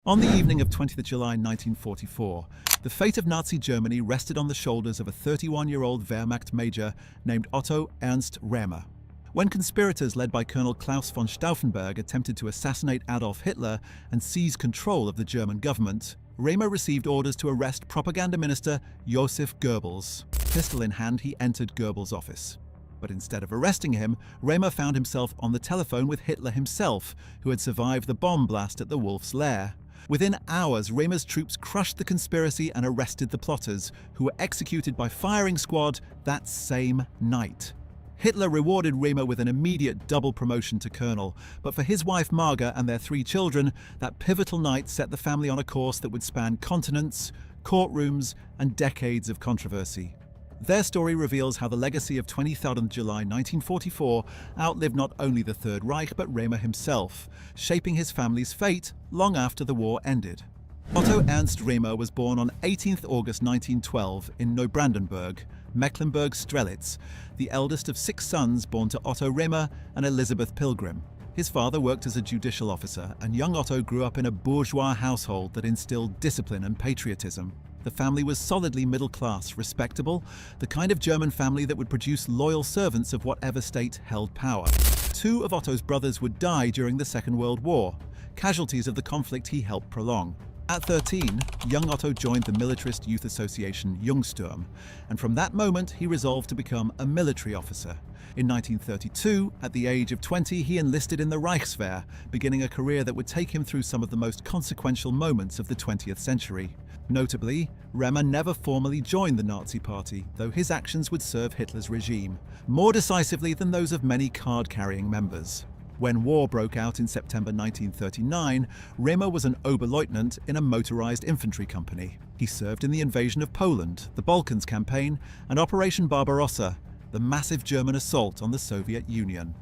On the evening of 20th July 1944, the fate of Nazi Germany rested on the shoulders of a 31-year-old Wehrmacht major named Otto Ernst Remer. When conspirators led by Colonel Claus von Stauffenberg attempted to assassinate Adolf Hitler and seize control of the German government, Remer received orders to arrest Propaganda Minister Joseph Goebbels. Pistol in hand, he entered Goebbels' office. But instead of arresting him, Remer found himself on the telephone with Hitler himself, who had survived the bomb blast at the Wolf's Lair. Within hours, Remer's troops crushed the conspiracy and arrested the plotters, who were executed by firing squad that same night. Hitler rewarded Remer with an immediate double promotion to colonel, but for his wife Marga and their 3 children, that pivotal night set the family on a course that would span continents, courtrooms, and decades of controversy. Their story reveals how the legacy of 23rd July 1944 outlived not only the Third Reich but Remer himself, shaping his family's fate long after the war ended. Otto Ernst Remer was born on 18th August 1912 in Neubrandenburg, Mecklenburg-Strelitz, the eldest of 6 sons born to Otto Remer and Elizabeth Pilgrim. His father worked as a judicial officer, and young Otto grew up in a bourgeois household that instilled discipline and patriotism. The family was solidly middle-class, respectable, the kind of German family that would produce loyal servants of whatever state held power. 2 of Otto's brothers would die during the Second World War, casualties of the conflict he helped prolong. At 13, young Otto joined the militarist youth association Jungsturm, and from that moment he resolved to become a military officer. In 1932, at the age of 20, he enlisted in the Reichswehr, beginning a career that would take him through some of the most consequential moments of the 20th century. Notably, Remer never formally joined the Nazi Party, though his actions would serve Hitler's regime, more decisively than those of many card-carrying members. When war broke out in September 1939, Remer was an Oberleutnant in a motorized infantry company. He served in the invasion of Poland, the Balkans campaign, and Operation Barbarossa, the massive German assault on the Soviet Union.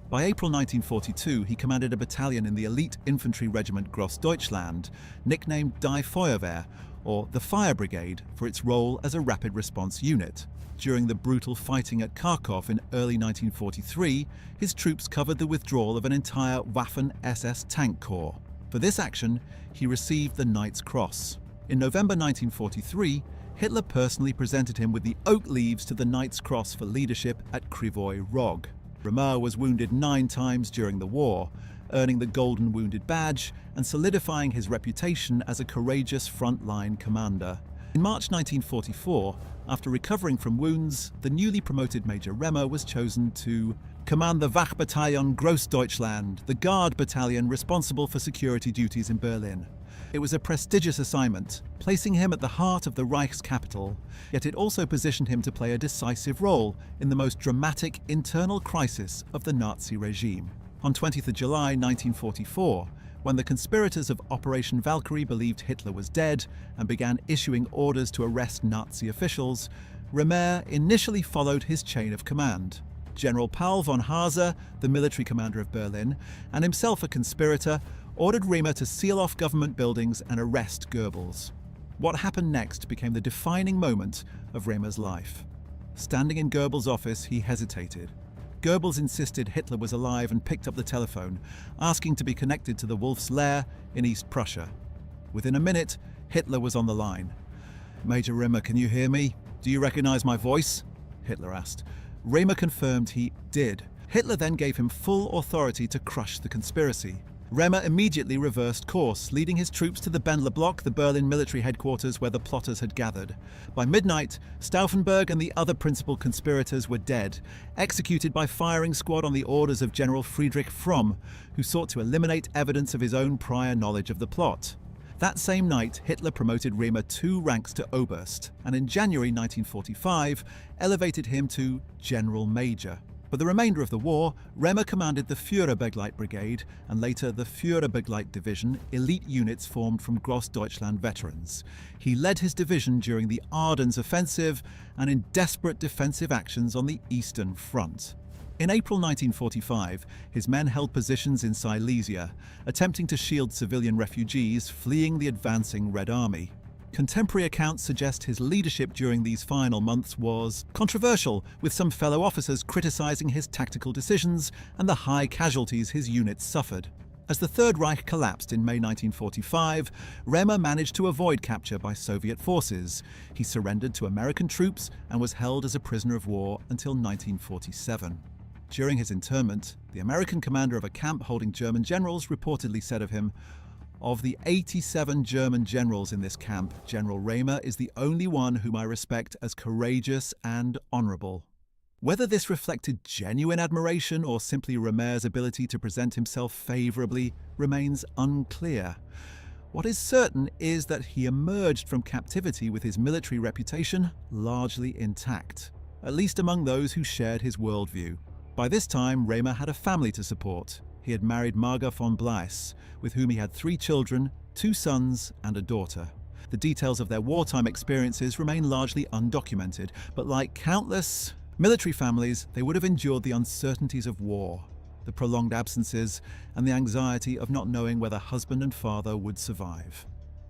By April 1942, he commanded a battalion in the elite infantry regiment Grossdeutschland, nicknamed Die Feuerwehr, or the Fire Brigade, for its role as a rapid response unit. During the brutal fighting at Kharkov in early 1943, his troops covered the withdrawal of an entire Waffen-SS tank corps. For this action, he received the Knight's Cross. In November 1943, Hitler personally presented him with the oak leaves to the Knight's Cross for leadership at Krivoy Rog. Remer was wounded 9 times during the war, earning the Golden Wounded Badge and solidifying his reputation as a courageous frontline commander. In March 1944, after recovering from wounds, the newly promoted Major Remer was chosen to command the Wachbataillon Grossdeutschland, the Guard battalion responsible for security duties in Berlin. It was a prestigious assignment, placing him at the heart of the Reich's capital, yet it also positioned him to play a decisive role in the most dramatic internal crisis of the Nazi regime. On 20th July 1944, when the conspirators of Operation Valkyrie believed Hitler was dead and began issuing orders to arrest Nazi officials, Remer initially followed his chain of command. General Paul von Haase, the military commander of Berlin, and himself a conspirator, ordered Remer to seal off government buildings and arrest Goebbels. What happened next became the defining moment of Remer's life. Standing in Goebbels' office, he hesitated. Goebbels insisted Hitler was alive and picked up the telephone, asking to be connected to the Wolf's Lair in East Prussia. Within a minute, Hitler was on the line. "Major Remer, can you hear me? Do you recognize my voice?" Hitler asked. Remer confirmed he did. Hitler then gave him full authority to crush the conspiracy. Remer immediately reversed course, leading his troops to the Bendler Block, the Berlin military headquarters where the plotters had gathered. By midnight, Stauffenberg and the other principal conspirators were dead, executed by firing squad on the orders of General Friedrich Fromm, who sought to eliminate evidence of his own prior knowledge of the plot. That same night, Hitler promoted Remer 2 ranks to Oberst, and in January 1945, elevated him to General Major. For the remainder of the war, Remer commanded the Führerbegleiter Brigade and later the Führerbegleiter Division, elite units formed from Grossdeutschland veterans. He led his division during the Ardennes offensive and in desperate defensive actions on the Eastern Front. In April 1945, his men held positions in Silesia, attempting to shield civilian refugees fleeing the advancing Red Army. Contemporary accounts suggest his leadership during these final months was controversial, with some fellow officers criticizing his tactical decisions and the high casualties his units suffered. As the Third Reich collapsed in May 1945, Remer managed to avoid capture by Soviet forces. He surrendered to American troops and was held as a prisoner of war until 1947. During his internment, the American commander of a camp holding German generals reportedly said of him, "Of the 87 German generals in this camp, General Remer is the only one whom I respect as courageous and honorable." Whether this reflected genuine admiration or simply Remer's ability to present himself favorably remains unclear. What is certain is that he emerged from captivity with his military reputation largely intact, at least among those who shared his worldview. By this time, Remer had a family to support. He had married Marga von Bleis, with whom he had 3 children, 2 sons and a daughter. The details of their wartime experiences remain largely undocumented, but like countless military families, they would have endured the uncertainties of war, the prolonged absences, and the anxiety of not knowing whether husband and father would survive.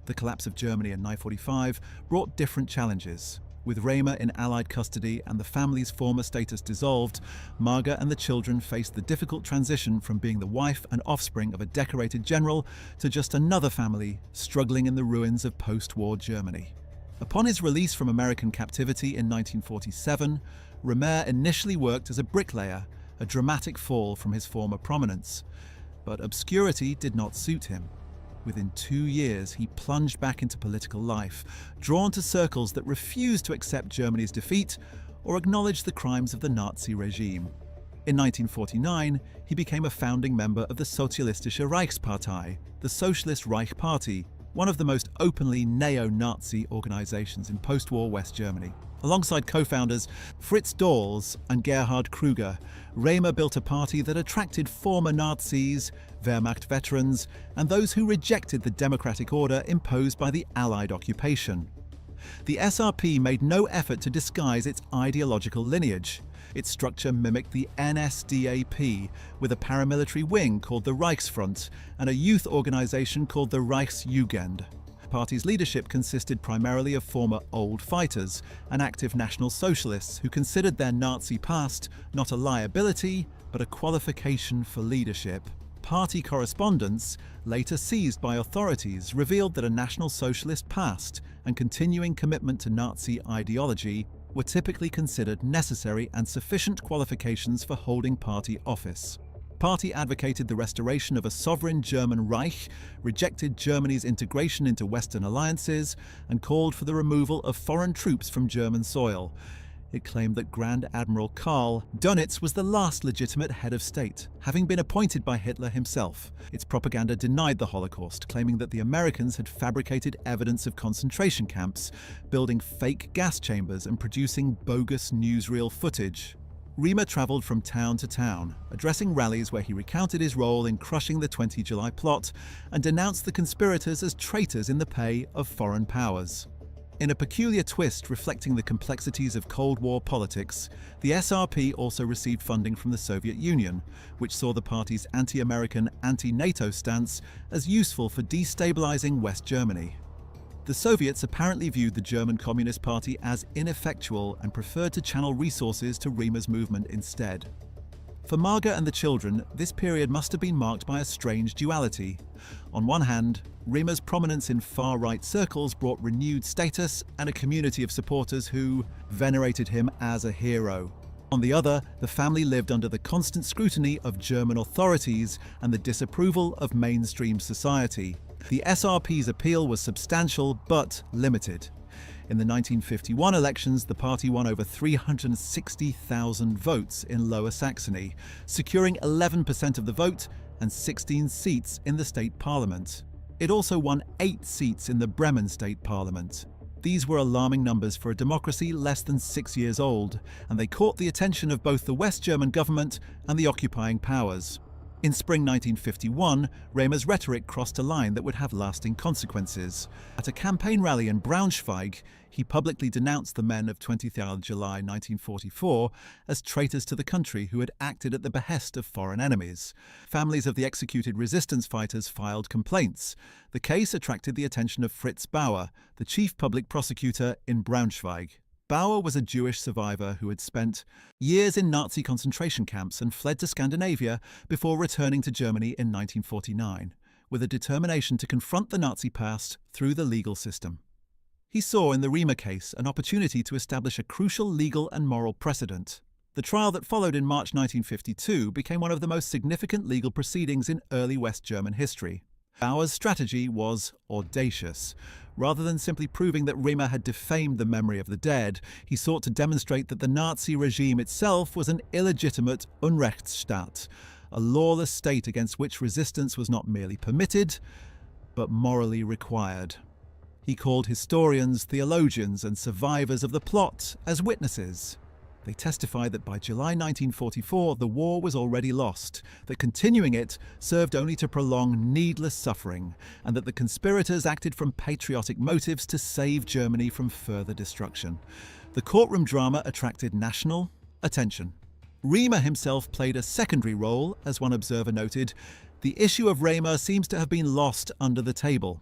The collapse of Germany in 1945 brought different challenges. With Remer in Allied custody and the family's former status dissolved, Marga and the children faced the difficult transition from being the wife and offspring of a decorated general to just another family struggling in the ruins of post-war Germany. Upon his release from American captivity in 1947, Remer initially worked as a bricklayer, a dramatic fall from his former prominence. But obscurity did not suit him. Within 2 years, he plunged back into political life, drawn to circles that refused to accept Germany's defeat or acknowledge the crimes of the Nazi regime. In 1949, he became a founding member of the Sozialistische Reichspartei, the Socialist Reich Party, one of the most openly neo-Nazi organizations in post-war West Germany. Alongside co-founders Fritz Dahls and Gerhard Krüger, Remer built a party that attracted former Nazis, Wehrmacht veterans, and those who rejected the democratic order imposed by the Allied occupation. The SRP made no effort to disguise its ideological lineage. Its structure mimicked the NSDAP, with a paramilitary wing called the Reichsfront and a youth organization called the Reichsjugend. The party's leadership consisted primarily of former old fighters and active National Socialists who considered their Nazi past not a liability, but a qualification for leadership. Party correspondence, later seized by authorities, revealed that a National Socialist past and continuing commitment to Nazi ideology were typically considered necessary and sufficient qualifications for holding party office. The party advocated the restoration of a sovereign German Reich, rejected Germany's integration into Western alliances, and called for the removal of foreign troops from German soil. It claimed that Grand Admiral Karl Dönitz was the last legitimate head of state, having been appointed by Hitler himself. Its propaganda denied the Holocaust, claiming that the Americans had fabricated evidence of concentration camps, building fake gas chambers and producing bogus newsreel footage. Remer travelled from town to town, addressing rallies where he recounted his role in crushing the 20 July plot and denounced the conspirators as traitors in the pay of foreign powers. In a peculiar twist reflecting the complexities of Cold War politics, the SRP also received funding from the Soviet Union, which saw the party's anti-American, anti-NATO stance as useful for destabilizing West Germany. The Soviets apparently viewed the German Communist Party as ineffectual and preferred to channel resources to Remer's movement instead. For Marga and the children, this period must have been marked by a strange duality. On one hand, Remer's prominence in far-right circles brought renewed status and a community of supporters who venerated him as a hero. On the other, the family lived under the constant scrutiny of German authorities and the disapproval of mainstream society. The SRP's appeal was substantial but limited. In the 1951 elections, the party won over 360,000 votes in Lower Saxony, securing 11% of the vote and 16 seats in the state parliament. It also won 8 seats in the Bremen state parliament. These were alarming numbers for a democracy less than 6 years old, and they caught the attention of both the West German government and the occupying powers. In spring 1951, Remer's rhetoric crossed a line that would have lasting consequences. At a campaign rally in Braunschweig, he publicly denounced the men of 23rd July 1944 as traitors to the country who had acted at the behest of foreign enemies. Families of the executed resistance fighters filed complaints. The case attracted the attention of Fritz Bauer, the chief public prosecutor in Braunschweig. Bauer was a Jewish survivor who had spent years in Nazi concentration camps and fled to Scandinavia before returning to Germany in 1949, with a determination to confront the Nazi past through the legal system. He saw in the Remer case an opportunity to establish a crucial legal and moral precedent. The trial that followed in March 1952 became one of the most significant legal proceedings in early West German history. Bauer's strategy was audacious. Rather than simply proving that Remer had defamed the memory of the dead, he sought to demonstrate that the Nazi regime itself was an illegitimate Unrechtsstaat, a lawless state against which resistance was not merely permitted, but morally required. He called historians, theologians, and survivors of the plot as witnesses. They testified that by July 1944 the war was already lost, that continuing it served only to prolong needless suffering, and that the conspirators acted from patriotic motives to save Germany from further destruction. The courtroom drama attracted national attention. Remer himself played a secondary role, as one observer noted. The issue of Remer seems to have been lost under the table.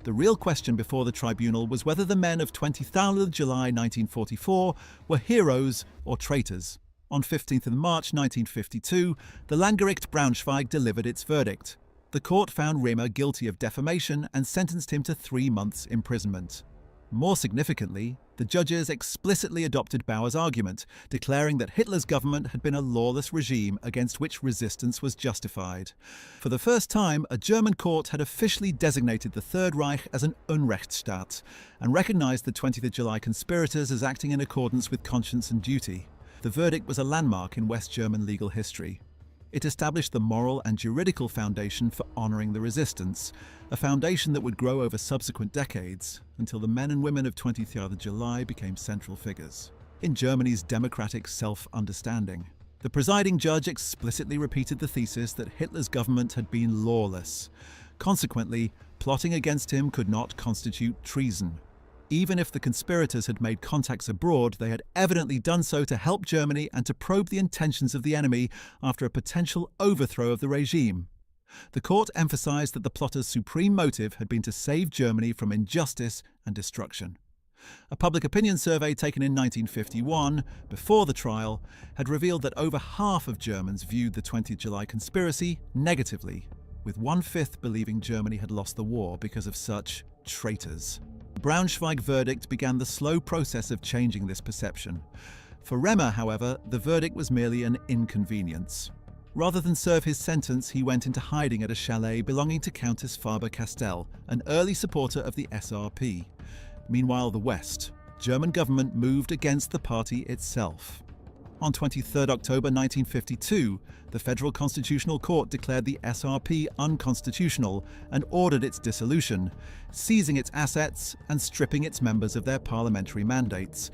The real question before the tribunal was whether the men of 20th July 1944 were heroes or traitors. On 15th March 1952, the Landgericht Braunschweig delivered its verdict. The court found Remer guilty of defamation and sentenced him to 3 months' imprisonment. More significantly, the judges explicitly adopted Bauer's argument, declaring that Hitler's government had been a lawless regime against which resistance was justified. For the first time, a German court had officially designated the Third Reich as an Unrechtsstaat and recognized the 20th of July conspirators as acting in accordance with conscience and duty. The verdict was a landmark in West German legal history. It established the moral and juridical foundation for honoring the resistance, a foundation that would grow over subsequent decades until the men and women of 20th of July became central figures. In Germany's democratic self-understanding, the presiding judge explicitly repeated the thesis that Hitler's government had been lawless. Consequently, plotting against him could not constitute treason. Even if the conspirators had made contacts abroad, they had evidently done so to help Germany and to probe the intentions of the enemy after a potential overthrow of the regime. The court emphasized that the plotters' supreme motive had been to save Germany from injustice and destruction. A public opinion survey taken in 1951, before the trial, had revealed that over half of Germans viewed the 20th July conspiracy negatively, with 1/5 believing Germany had lost the war because of such traitors. The Braunschweig verdict began the slow process of changing this perception. For Remer, however, the verdict was merely an inconvenience. Rather than serve his sentence, he went into hiding at a chalet belonging to Countess Faber-Castell, an early supporter of the SRP. Meanwhile, the West, German government moved against the party itself. On 23 October 1952, the Federal Constitutional Court declared the SRP unconstitutional and ordered its dissolution, seizing its assets and stripping its members of their parliamentary mandates.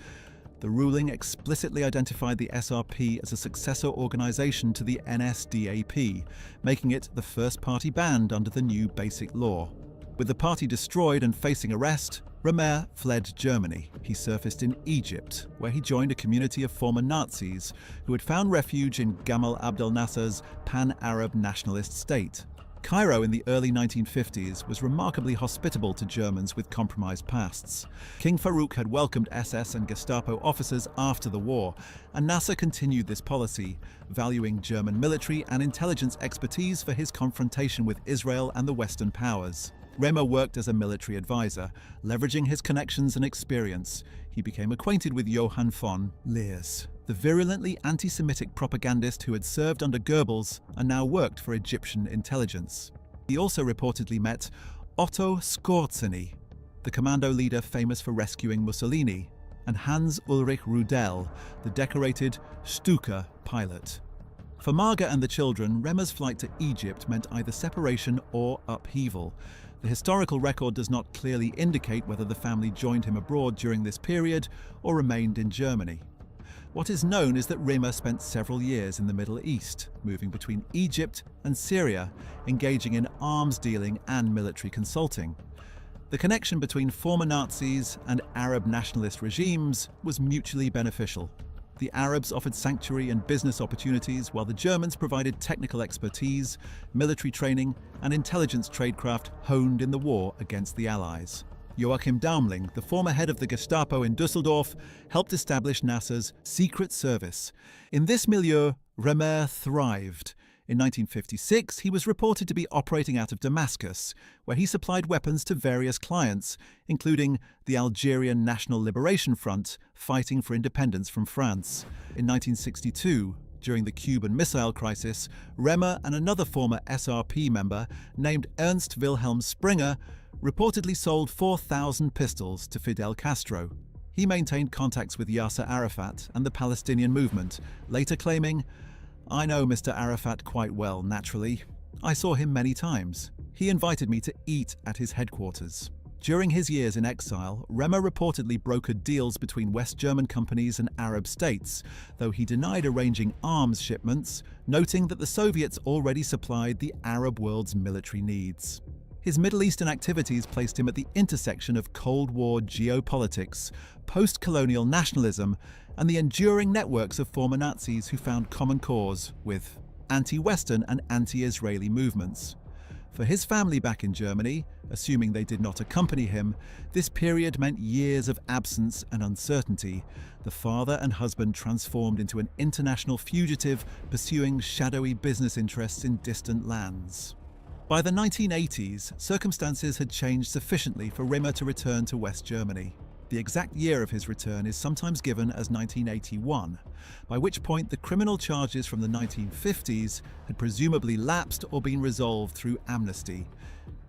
The ruling explicitly identified the SRP as a successor organization to the NSDAP, making it the first party banned under the new Basic Law. With the party destroyed and facing arrest, Remer fled Germany. He surfaced in Egypt, where he joined a community of former Nazis who had found refuge in Gamal Abdel Nasser's pan-Arab nationalist state. Cairo in the early 1950s was remarkably hospitable to Germans with compromised pasts. King Farouk had welcomed SS and Gestapo officers after the war, and Nasser continued this policy, valuing German military and intelligence expertise for his confrontation with Israel and the Western powers. Remer worked as a military advisor, leveraging his connections and experience. He became acquainted with Johann von Leers, the virulently anti-Semitic propagandist who had served under Goebbels and now worked for Egyptian intelligence. He also reportedly met Otto Skorzeny, the commando leader famous for rescuing Mussolini, and Hans Ulrich Rudel, the decorated Stuka pilot. For Marga and the children, Remer's flight to Egypt meant either separation or upheaval. The historical record does not clearly indicate whether the family joined him abroad during this period or remained in Germany. What is known is that Remer spent several years in the Middle East, moving between Egypt and Syria, engaging in arms dealing and military consulting. The connection between former Nazis and Arab nationalist regimes was mutually beneficial. The Arabs offered sanctuary and business opportunities, while the Germans provided technical expertise, military training, and intelligence tradecraft honed in the war against the Allies. Joachim Daumling, the former head of the Gestapo in Düsseldorf, helped establish NASA's secret service. In this milieu, Remer thrived. In 1956, he was reported to be operating out of Damascus, where he supplied weapons to various clients, including the Algerian National Liberation Front, fighting for independence from France. In 1962, during the Cuban Missile Crisis, Remer and another former SRP member, named Ernst Wilhelm Springer, reportedly sold 4,000 pistols to Fidel Castro. He maintained contacts with Yasser Arafat and the Palestinian movement, later claiming, "I know Mr. Arafat quite well, naturally. I saw him many times. He invited me to eat at his headquarters." During his years in exile, Remer reportedly brokered deals between West German companies and Arab states, though he denied arranging arms shipments, noting that the Soviets already supplied the Arab world's military needs. His Middle Eastern activities placed him at the intersection of Cold War geopolitics, post-colonial nationalism, and the enduring networks of former Nazis who found common cause with anti-Western and anti-Israeli movements. For his family back in Germany, assuming they did not accompany him, this period meant years of absence and uncertainty. The father and husband transformed into an international fugitive, pursuing shadowy business interests in distant lands. By the 1980s, circumstances had changed sufficiently for Remer to return to West Germany. The exact year of his return is sometimes given as 1981, by which point the criminal charges from the 1950s had presumably lapsed or been resolved through amnesty.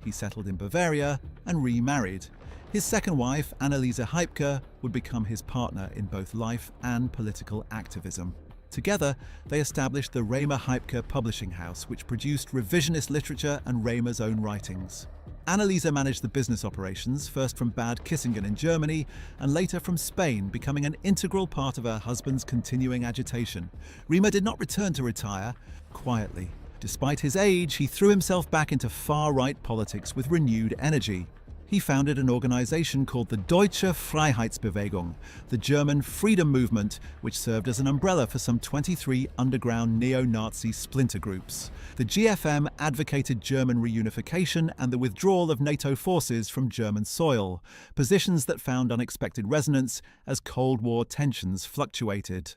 He settled in Bavaria and remarried. His second wife, Anneliese Heipke, would become his partner in both life and political activism. Together, they established the Remer-Heipke publishing house, which produced revisionist literature and Remer's own writings. Anneliese managed the business operations, first from Bad Kissingen in Germany, and later from Spain, becoming an integral part of her husband's continuing agitation. Remer did not return to retire quietly. Despite his age, he threw himself back into far-right politics with renewed energy. He founded an organization called the Deutsche Freiheitsbewegung, the German freedom movement, which served as an umbrella for some 23 underground neo-Nazi splinter groups. The GFM advocated German reunification and the withdrawal of NATO forces from German soil, positions that found unexpected resonance as Cold War tensions fluctuated.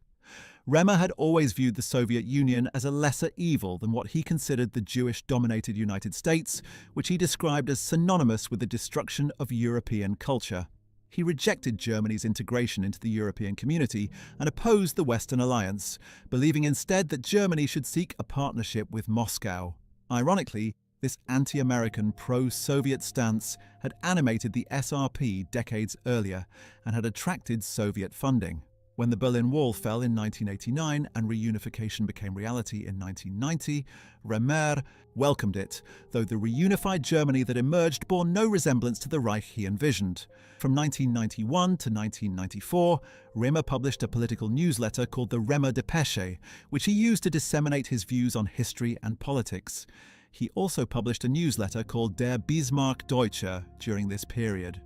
Remer had always viewed the Soviet Union as a lesser evil than what he considered the Jewish-dominated United States, which he described as synonymous with the destruction of European culture. He rejected Germany's integration into the European community and opposed the Western alliance, believing instead that Germany should seek a partnership with Moscow. Ironically, this anti-American, pro-Soviet stance had animated the SRP decades earlier and had attracted Soviet funding. When the Berlin Wall fell in 1989 and reunification became reality in 1990, Remer welcomed it, though the reunified Germany that emerged bore no resemblance to the Reich he envisioned. From 1991 to 1994, Remer published a political newsletter called the Remer Depesche, which he used to disseminate his views on history and politics. He also published a newsletter called Der Bismarck Deutsche during this period.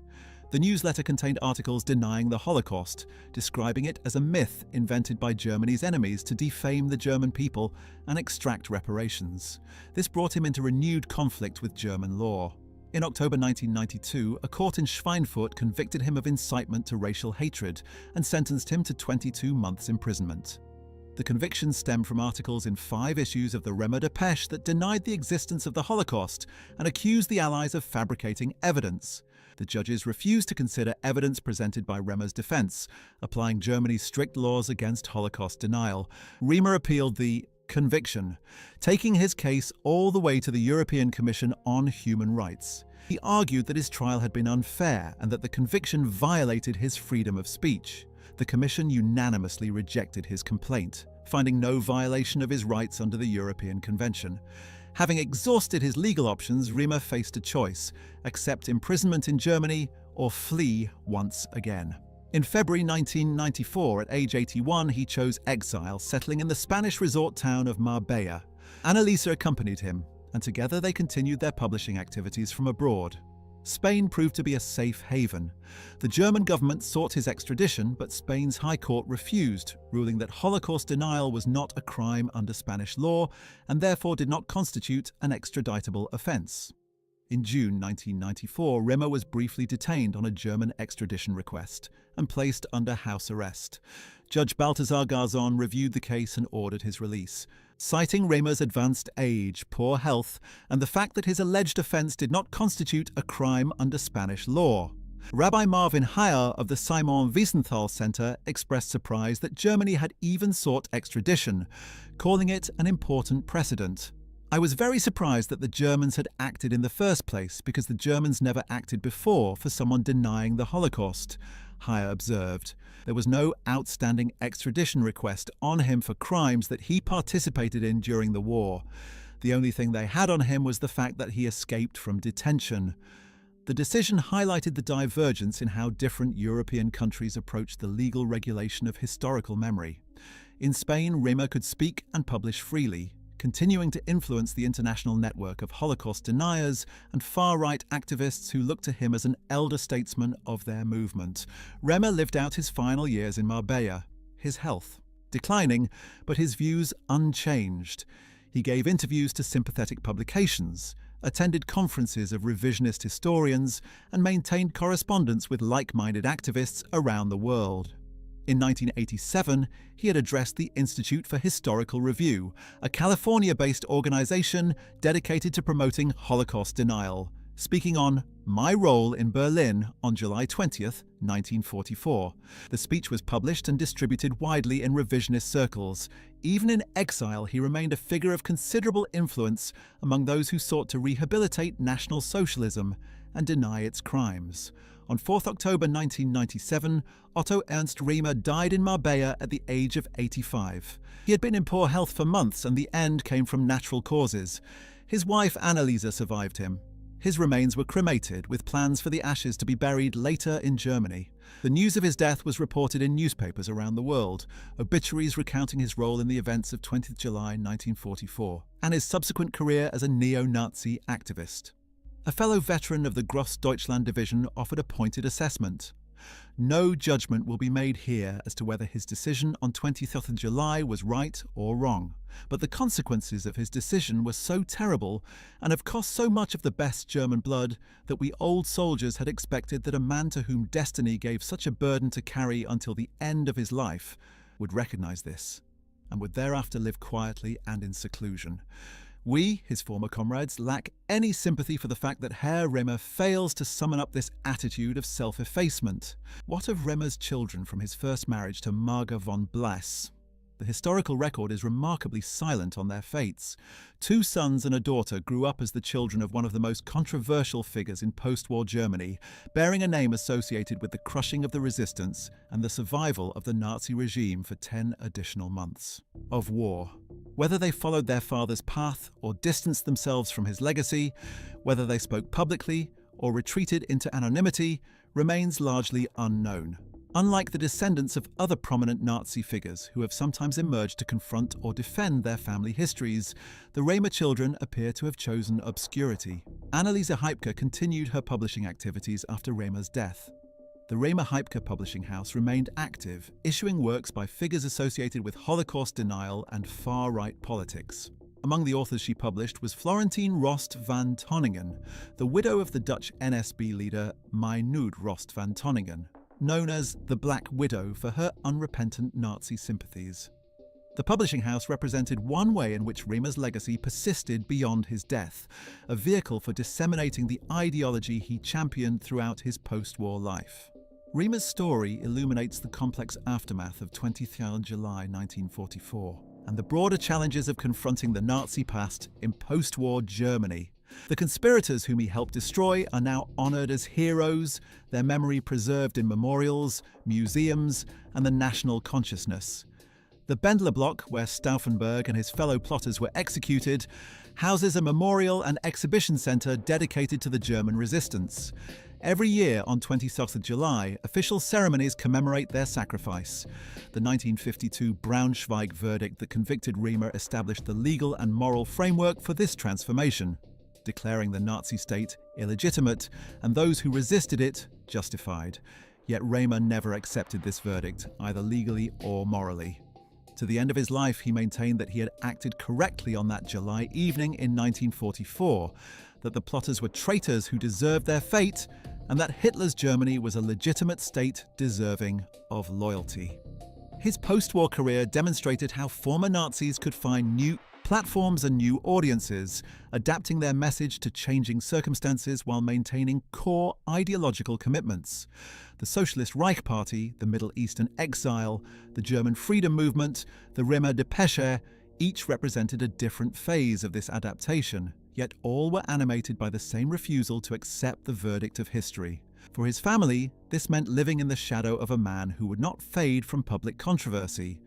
The newsletter contained articles denying the Holocaust, describing it as a myth invented by Germany's enemies to defame the German people and extract reparations. This brought him into renewed conflict with German law. In October 1992, a court in Schweinfurt convicted him of incitement to racial hatred and sentenced him to 22 months imprisonment. The convictions stemmed from articles in 5 issues of the Remer Depesche that denied the existence of the Holocaust and accused the Allies of fabricating evidence. The judges refused to consider evidence presented by Remer's defense, applying Germany's strict laws against Holocaust denial. Remer appealed the conviction, taking his case all the way to the European Commission on Human Rights. He argued that his trial had been unfair and that the conviction violated his freedom of speech. The Commission unanimously rejected his complaint, finding no violation of his rights under the European Convention. Having exhausted his legal options, Remer faced a choice: accept imprisonment in Germany or flee once again. In February 1994, at age 81, he chose exile, settling in the Spanish resort town of Marbella. Anneliese accompanied him, and together they continued their publishing activities from abroad. Spain proved to be a safe haven. The German government sought his extradition, but Spain's High Court refused, ruling that Holocaust denial was not a crime under Spanish law and therefore did not constitute an extraditable offense. In June 1994, Remer was briefly detained on a German extradition request and placed under house arrest. Judge Balthasar Garzon reviewed the case and ordered his release, citing Remer's advanced age, poor health, and the fact that his alleged offense did not constitute a crime under Spanish law. Rabbi Marvin Heyer of the Simon Wiesenthal Center expressed surprise that Germany had even sought extradition, calling it an important precedent. "I was very surprised that the Germans had acted in the first place, because the Germans never acted before for someone denying the Holocaust," Heyer observed. There was no outstanding extradition request on him for crimes that he participated in during the war. The only thing they had on him was the fact that he escaped from detention. The decision highlighted the divergence in how different European countries approach the legal regulation of historical memory. In Spain, Remer could speak and publish freely, continuing to influence the international network of Holocaust deniers and far-right activists who looked to him as an elder statesman of their movement. Remer lived out his final years in Marbella, his health declining, but his views unchanged. He gave interviews to sympathetic publications, attended conferences of revisionist historians, and maintained correspondence with like-minded activists around the world. In 1987, he had addressed the Institute for Historical Review, a California-based organization dedicated to promoting Holocaust denial, speaking on "My Role in Berlin" on July 20, 1944. The speech was published and distributed widely in revisionist circles. Even in exile, he remained a figure of considerable influence among those who sought to rehabilitate National Socialism and deny its crimes. On 4 October 1997, Otto Ernst Remer died in Marbella at the age of 85. He had been in poor health for months, and the end came from natural causes. His wife Anneliese survived him. His remains were cremated, with plans for the ashes to be buried later in Germany. The news of his death was reported in newspapers around the world, obituaries recounting his role in the events of 20 July 1944, and his subsequent career as a neo-Nazi activist. A fellow veteran of the Grossdeutschland division offered a pointed assessment. "No judgment will be made here as to whether his decision on 20th of July was right or wrong, but the consequences of his decision were so terrible and have cost so much of the best German blood that we old soldiers had expected that a man to whom destiny gave such a burden to carry until the end of his life would recognize this, and would thereafter live quietly and in seclusion. We, his former comrades, lack any sympathy for the fact that Herr Remer fails to summon up this attitude of self-effacement. What of Remer's children from his first marriage to Marga von Blass? The historical record is remarkably silent on their fates. 2 sons and a daughter grew up as the children of one of the most controversial figures in post-war Germany, bearing a name associated with the crushing of the resistance and the survival of the Nazi regime for 10 additional months of war. Whether they followed their father's path or distanced themselves from his legacy, whether they spoke publicly or retreated into anonymity, remains largely unknown. Unlike the descendants of other prominent Nazi figures who have sometimes emerged to confront or defend their family histories, the Remer children appear to have chosen obscurity. Anneliese Heipke continued her publishing activities after Remer's death. The Remer Heipke publishing house remained active, issuing works by figures associated with Holocaust denial and far-right politics. Among the authors she published was Florentine Rost van Tonningen, the widow of the Dutch NSB leader Meinoud Rost van Tonningen, known as the Black Widow for her unrepentant Nazi sympathies. The publishing house represented one way in which Remer's legacy persisted beyond his death, a vehicle for disseminating the ideology he championed throughout his post-war life. Remer's story illuminates the complex aftermath of 20th July 1944 and the broader challenges of confronting the Nazi past in post-war Germany. The conspirators whom he helped destroy are now honored as heroes, their memory preserved in memorials, museums, and the national consciousness. The Bendler block, where Stauffenberg and his fellow plotters were executed, houses a memorial and exhibition center dedicated to the German resistance. Every year on 26th of July, official ceremonies commemorate their sacrifice. The 1952 Braunschweig verdict that convicted Remer established the legal and moral framework for this transformation, declaring the Nazi state illegitimate and those who resisted it justified. Yet Remer never accepted this verdict, either legally or morally. To the end of his life, he maintained that he had acted correctly on that July evening in 1944, that the plotters were traitors who deserved their fate, and that Hitler's Germany was a legitimate state deserving of loyalty. His post-war career demonstrated how former Nazis could find new platforms and new audiences, adapting their message to changing circumstances while maintaining core ideological commitments. The Socialist Reich Party, the Middle Eastern exile, the German freedom movement, the Remer Depesche, each represented a different phase of this adaptation, yet all were animated by the same refusal to accept the verdict of history. For his family, this meant living in the shadow of a man who would not fade from public controversy.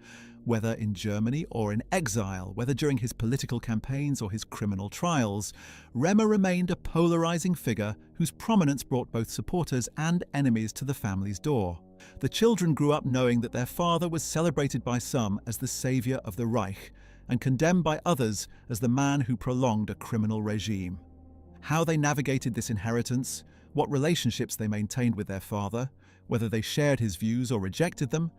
Whether in Germany or in exile, whether during his political campaigns or his criminal trials, Remer remained a polarizing figure whose prominence brought both supporters and enemies to the family's door. The children grew up knowing that their father was celebrated by some as the savior of the Reich, and condemned by others as the man who prolonged a criminal regime. How they navigated this inheritance, what relationships they maintained with their father, whether they shared his views or rejected them,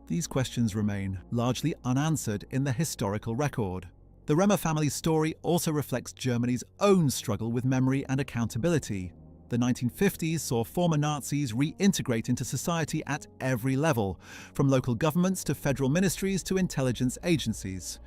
these questions remain largely unanswered in the historical record. The Remer family's story also reflects Germany's own struggle with memory and accountability. The 1950s saw former Nazis reintegrate into society at every level, from local governments to federal ministries to intelligence agencies.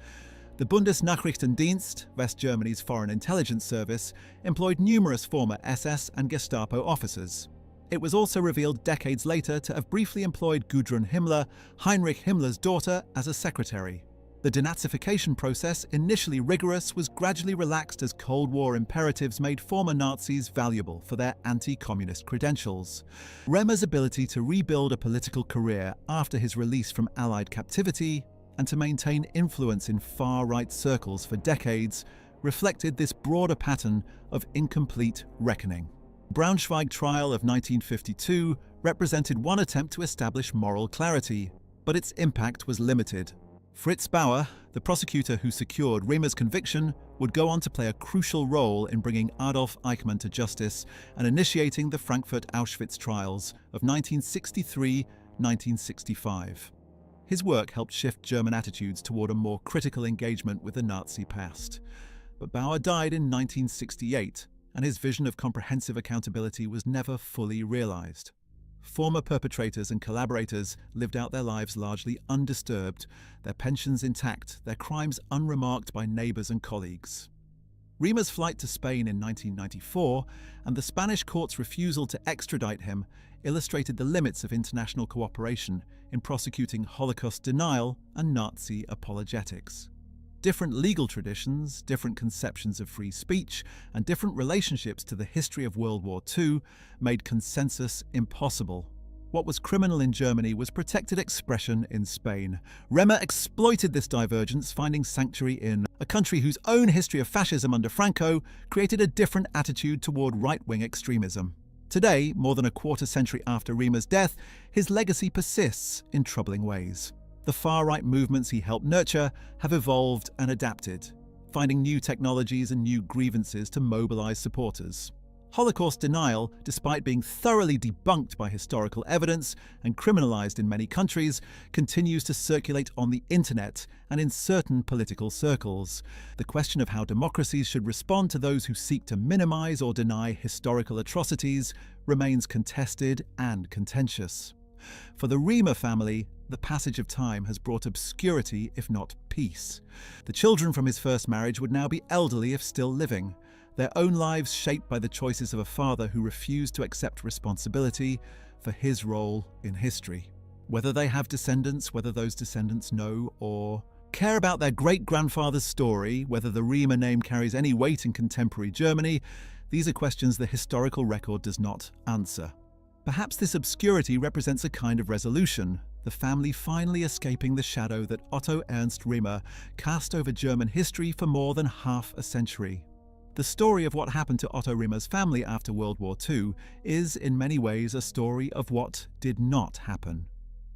The Bundesnachrichtendienst, West Germany's foreign intelligence service, employed numerous former SS and Gestapo officers. It was also revealed decades later to have briefly employed Gudrun Himmler, Heinrich Himmler's daughter, as a secretary. The denazification process, initially rigorous, was gradually relaxed as Cold War imperatives made former Nazis valuable for their anti-communist credentials. Remer's ability to rebuild a political career after his release from Allied captivity and to maintain influence in far-right circles for decades reflected this broader pattern of incomplete reckoning. Braunschweig trial of 1952 represented one attempt to establish moral clarity, but its impact was limited. Fritz Bauer, the prosecutor who secured Remer's conviction, would go on to play a crucial role in bringing Adolf Eichmann to justice and initiating the Frankfurt Auschwitz trials of 1963-1965. His work helped shift German attitudes toward a more critical engagement with the Nazi past. But Bauer died in 1968, and his vision of comprehensive accountability was never fully realized. Former perpetrators and collaborators lived out their lives largely undisturbed, their pensions intact, their crimes unremarked by neighbors and colleagues. Remer's flight to Spain in 1994 and the Spanish court's refusal to extradite him illustrated the limits of international cooperation in prosecuting Holocaust denial and Nazi apologetics. Different legal traditions, different conceptions of free speech, and different relationships to the history of World War II made consensus impossible. What was criminal in Germany was protected expression in Spain. Remer exploited this divergence, finding sanctuary in a country whose own history of fascism under Franco created a different attitude toward right-wing extremism. Today, more than a quarter century after Remer's death, his legacy persists in troubling ways. The far-right movements he helped nurture have evolved and adapted, finding new technologies and new grievances to mobilize supporters. Holocaust denial, despite being thoroughly debunked by historical evidence and criminalized in many countries, continues to circulate on the internet and in certain political circles. The question of how democracies should respond to those who seek to minimize or deny historical atrocities remains contested and contentious. For the Remer family, the passage of time has brought obscurity, if not peace. The children from his first marriage would now be elderly if still living, their own lives shaped by the choices of a father who refused to accept responsibility for his role in history. Whether they have descendants, whether those descendants know or care about their great-grandfather's story, whether the Remer name carries any weight in contemporary Germany, these are questions the historical record does not answer. Perhaps this obscurity represents a kind of resolution, the family finally escaping the shadow that Otto Ernst Remer cast over German history for more than half a century. The story of what happened to Otto Remer's family after World War II is, in many ways, a story of what did not happen.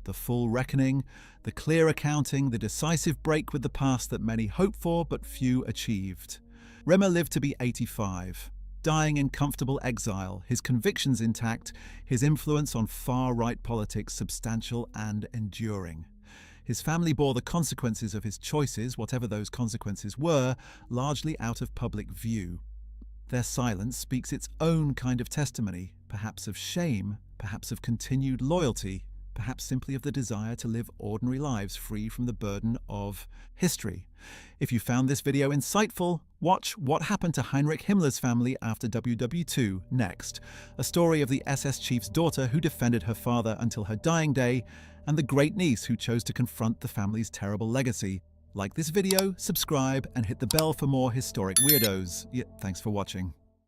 The full reckoning, the clear accounting, the decisive break with the past that many hoped for but few achieved. Remer lived to be 85. Dying in comfortable exile, his convictions intact, his influence on far-right politics substantial and enduring. His family bore the consequences of his choices, whatever those consequences were, largely out of public view. Their silence speaks its own kind of testimony, perhaps of shame, perhaps of continued loyalty, perhaps simply of the desire to live ordinary lives free from the burden of history. If you found this video insightful, watch What Happened to Heinrich Himmler's Family After WW2 next, a story of the SS chief's daughter who defended her father until her dying day, and the great-niece who chose to confront the family's terrible legacy. Like this video, subscribe, and hit the bell for more historic weirdos. Yeah, thanks for watching.